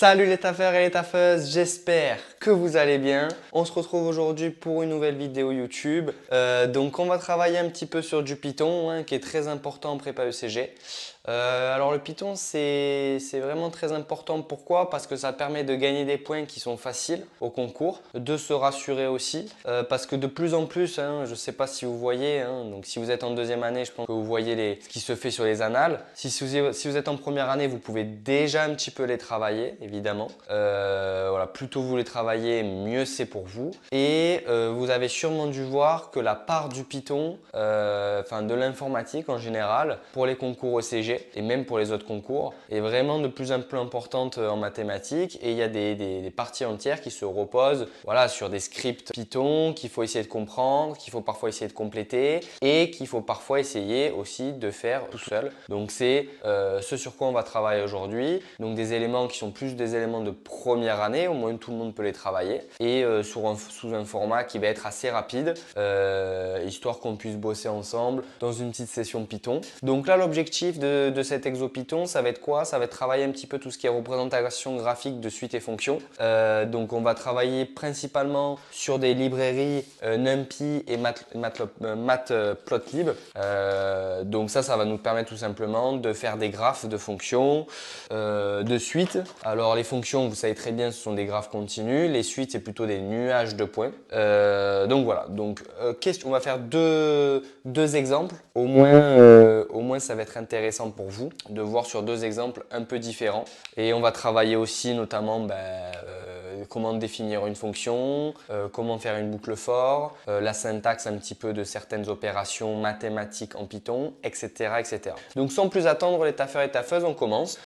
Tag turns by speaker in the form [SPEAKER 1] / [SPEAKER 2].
[SPEAKER 1] Salut les taffeurs et les taffeuses, j'espère que vous allez bien. On se retrouve aujourd'hui pour une nouvelle vidéo YouTube. Donc on va travailler un petit peu sur du Python qui est très important en prépa ECG. Alors le Python c'est vraiment très important. Pourquoi? Parce que ça permet de gagner des points qui sont faciles au concours, de se rassurer aussi parce que de plus en plus, je ne sais pas si vous voyez, donc si vous êtes en deuxième année, je pense que vous voyez ce qui se fait sur les annales. Si vous êtes en première année, vous pouvez déjà un petit peu les travailler, évidemment. Voilà, plus tôt vous les travaillez, mieux c'est pour vous. Et vous avez sûrement dû voir que la part du Python, enfin de l'informatique en général, pour les concours ECG et même pour les autres concours, est vraiment de plus en plus importante en mathématiques. Et il y a des parties entières qui se reposent voilà, sur des scripts Python qu'il faut essayer de comprendre, qu'il faut parfois essayer de compléter et qu'il faut parfois essayer aussi de faire tout seul. Donc c'est ce sur quoi on va travailler aujourd'hui. Donc des éléments qui sont plus des éléments de première année, au moins tout le monde peut les travailler, et sous un format qui va être assez rapide, histoire qu'on puisse bosser ensemble dans une petite session Python. Donc là, l'objectif de cet exo Python, ça va être quoi? Ça va être travailler un petit peu tout ce qui est représentation graphique de suites et fonctions. Donc on va travailler principalement sur des librairies NumPy et Matplotlib. Donc ça va nous permettre tout simplement de faire des graphes de fonctions, de suites. Alors les fonctions, vous savez très bien, ce sont des graphes continus. Les suites, c'est plutôt des nuages de points. Donc voilà, on va faire deux exemples. Au moins, ça va être intéressant pour vous de voir sur deux exemples un peu différents. Et on va travailler aussi notamment comment définir une fonction, comment faire une boucle for, la syntaxe un petit peu de certaines opérations mathématiques en Python, etc. etc. Donc sans plus attendre les taffeurs et taffeuses, on commence.